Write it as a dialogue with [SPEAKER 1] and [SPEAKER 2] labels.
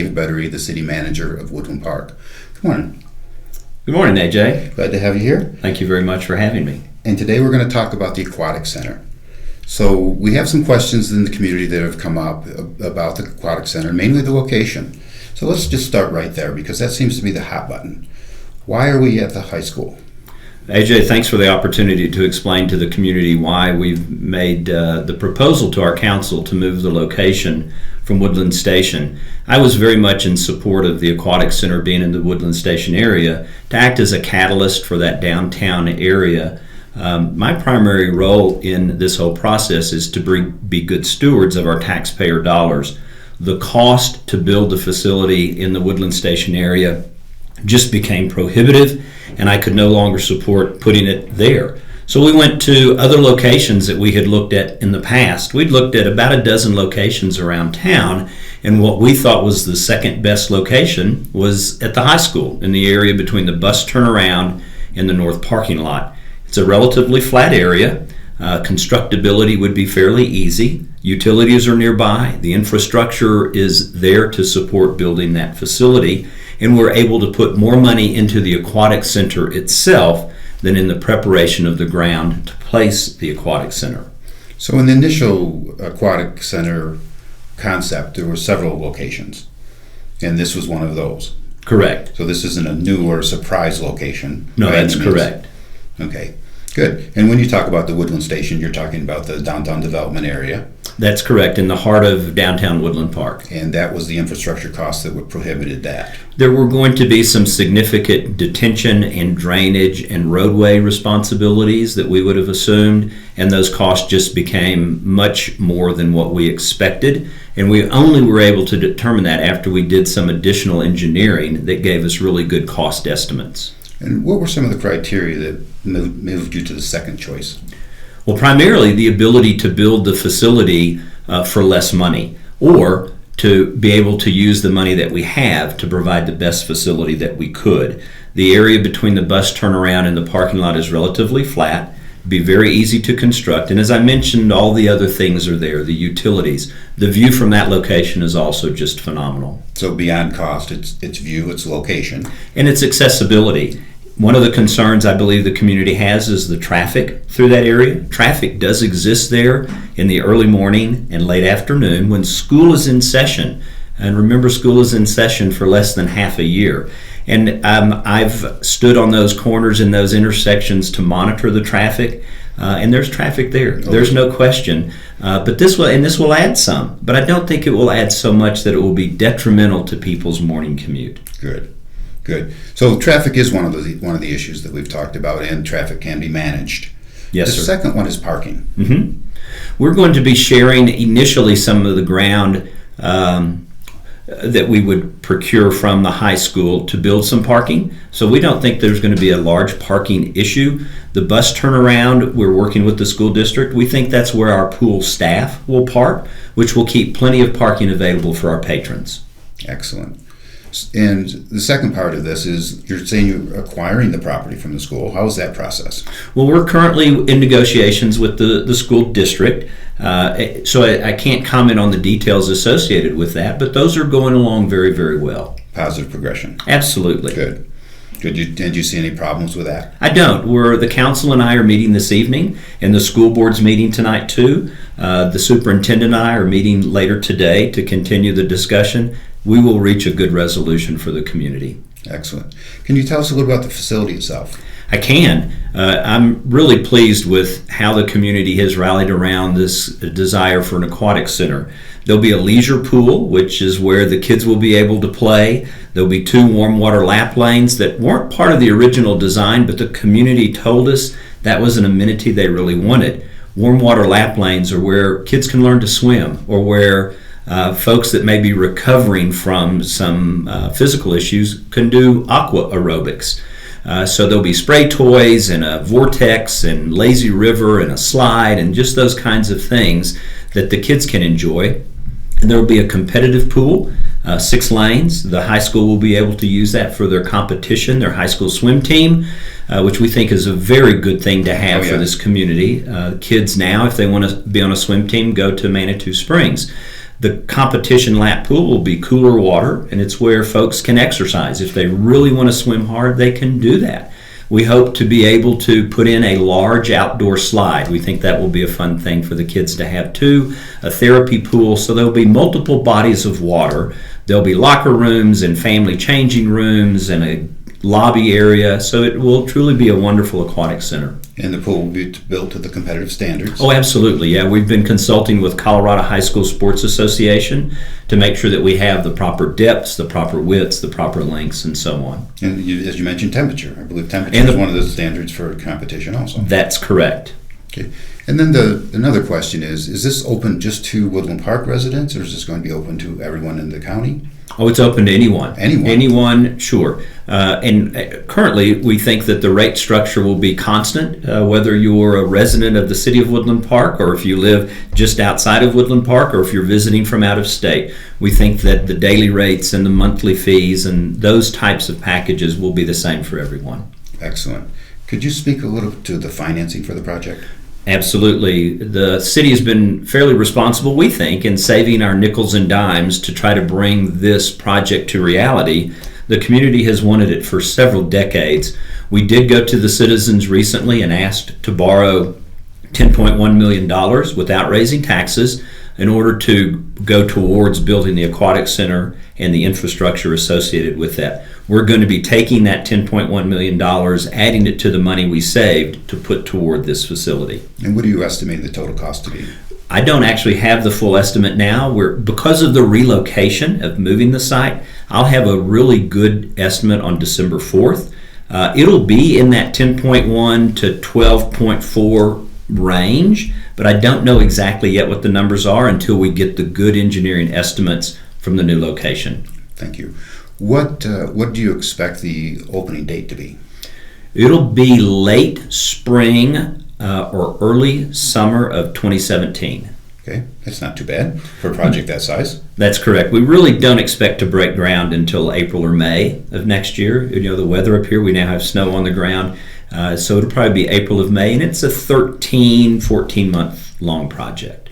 [SPEAKER 1] Dave Buttery, the city manager of Woodland Park. Good morning.
[SPEAKER 2] Good morning, AJ.
[SPEAKER 1] Glad to have you here.
[SPEAKER 2] Thank you very much for having me.
[SPEAKER 1] And today we're going to talk about the Aquatic Center. So we have some questions in the community that have come up about the Aquatic Center, mainly the location. So let's just start right there because that seems to be the hot button. Why are we at the high school?
[SPEAKER 2] AJ, thanks for the opportunity to explain to the community why we've made the proposal to our council to move the location from Woodland Station. I was very much in support of the Aquatic Center being in the Woodland Station area to act as a catalyst for that downtown area. My primary role in this whole process is to be good stewards of our taxpayer dollars. The cost to build the facility in the Woodland Station area just became prohibitive, and I could no longer support putting it there. So we went to other locations that we had looked at in the past. We'd looked at about a dozen locations around town, and what we thought was the second best location was at the high school in the area between the bus turnaround and the north parking lot. It's a relatively flat area. Constructability would be fairly easy. Utilities are nearby. The infrastructure is there to support building that facility, and we're able to put more money into the Aquatic Center itself than in the preparation of the ground to place the Aquatic Center.
[SPEAKER 1] So in the initial Aquatic Center concept, there were several locations, and this was one of those.
[SPEAKER 2] Correct.
[SPEAKER 1] So this isn't a new or surprise location.
[SPEAKER 2] No, that's correct.
[SPEAKER 1] Okay, good. And when you talk about the Woodland Station, you're talking about the downtown development area.
[SPEAKER 2] That's correct, in the heart of downtown Woodland Park.
[SPEAKER 1] And that was the infrastructure costs that would prohibited that.
[SPEAKER 2] There were going to be some significant detention and drainage and roadway responsibilities that we would have assumed, and those costs just became much more than what we expected. And we only were able to determine that after we did some additional engineering that gave us really good cost estimates.
[SPEAKER 1] And what were some of the criteria that moved you to the second choice?
[SPEAKER 2] Well, primarily the ability to build the facility for less money, or to be able to use the money that we have to provide the best facility that we could. The area between the bus turnaround and the parking lot is relatively flat, be very easy to construct, and as I mentioned, all the other things are there, the utilities. The view from that location is also just phenomenal.
[SPEAKER 1] So beyond cost, it's view, it's location.
[SPEAKER 2] And its accessibility. One of the concerns I believe the community has is the traffic through that area. Traffic does exist there in the early morning and late afternoon when school is in session. And remember, school is in session for less than half a year. And I've stood on those corners in those intersections to monitor the traffic, and there's traffic there. Okay. There's no question. But this will add some, but I don't think it will add so much that it will be detrimental to people's morning commute.
[SPEAKER 1] Good. So traffic is one of the issues that we've talked about, and traffic can be managed.
[SPEAKER 2] Yes, sir.
[SPEAKER 1] The second one is parking.
[SPEAKER 2] Mm-hmm. We're going to be sharing initially some of the ground that we would procure from the high school to build some parking. So we don't think there's going to be a large parking issue. The bus turnaround, we're working with the school district. We think that's where our pool staff will park, which will keep plenty of parking available for our patrons.
[SPEAKER 1] Excellent. And the second part of this is you're saying you're acquiring the property from the school. How is that process?
[SPEAKER 2] Well, we're currently in negotiations with the school district, so I can't comment on the details associated with that, but those are going along very, very well.
[SPEAKER 1] Positive progression.
[SPEAKER 2] Absolutely.
[SPEAKER 1] Good. Did you see any problems with that?
[SPEAKER 2] I don't. The council and I are meeting this evening, and the school board's meeting tonight too. The superintendent and I are meeting later today to continue the discussion. We will reach a good resolution for the community.
[SPEAKER 1] Excellent. Can you tell us a little about the facility itself?
[SPEAKER 2] I can. I'm really pleased with how the community has rallied around this desire for an aquatic center. There'll be a leisure pool, which is where the kids will be able to play. There'll be 2 warm water lap lanes that weren't part of the original design, but the community told us that was an amenity they really wanted. Warm water lap lanes are where kids can learn to swim, or where folks that may be recovering from some physical issues can do aqua aerobics. So there'll be spray toys and a vortex and lazy river and a slide and just those kinds of things that the kids can enjoy. And there will be a competitive pool, 6 lanes. The high school will be able to use that for their competition, their high school swim team, which we think is a very good thing to have for this community. Kids now, if they want to be on a swim team, go to Manitou Springs. The competition lap pool will be cooler water, and it's where folks can exercise. If they really want to swim hard, they can do that. We hope to be able to put in a large outdoor slide. We think that will be a fun thing for the kids to have too. A therapy pool, so there'll be multiple bodies of water. There'll be locker rooms and family changing rooms and a lobby area, so it will truly be a wonderful aquatic center.
[SPEAKER 1] And the pool will be built to the competitive standards.
[SPEAKER 2] Oh, absolutely. Yeah, we've been consulting with Colorado High School Sports Association to make sure that we have the proper depths, the proper widths, the proper lengths, and so on.
[SPEAKER 1] And as you mentioned, temperature. I believe temperature is one of the standards for competition also.
[SPEAKER 2] That's correct.
[SPEAKER 1] Okay. And then another question is this open just to Woodland Park residents, or is this going to be open to everyone in the county?
[SPEAKER 2] Oh, it's open to anyone.
[SPEAKER 1] Anyone,
[SPEAKER 2] sure. And currently, we think that the rate structure will be constant, whether you're a resident of the city of Woodland Park, or if you live just outside of Woodland Park, or if you're visiting from out of state. We think that the daily rates and the monthly fees and those types of packages will be the same for everyone.
[SPEAKER 1] Excellent. Could you speak a little to the financing for the project?
[SPEAKER 2] Absolutely. The city has been fairly responsible, we think, in saving our nickels and dimes to try to bring this project to reality. The community has wanted it for several decades. We did go to the citizens recently and asked to borrow $10.1 million without raising taxes in order to go towards building the aquatic center and the infrastructure associated with that. We're going to be taking that $10.1 million, adding it to the money we saved to put toward this facility.
[SPEAKER 1] And what do you estimate the total cost to be?
[SPEAKER 2] I don't actually have the full estimate now. Because of the relocation of moving the site, I'll have a really good estimate on December 4th. It'll be in that 10.1 to 12.4 range, but I don't know exactly yet what the numbers are until we get the good engineering estimates from the new location.
[SPEAKER 1] Thank you. What do you expect the opening date to be?
[SPEAKER 2] It'll be late spring or early summer of 2017.
[SPEAKER 1] Okay, that's not too bad for a project that size.
[SPEAKER 2] That's correct. We really don't expect to break ground until April or May of next year. You know, the weather up here, we now have snow on the ground, so it'll probably be April of May, and it's a 14 month long project.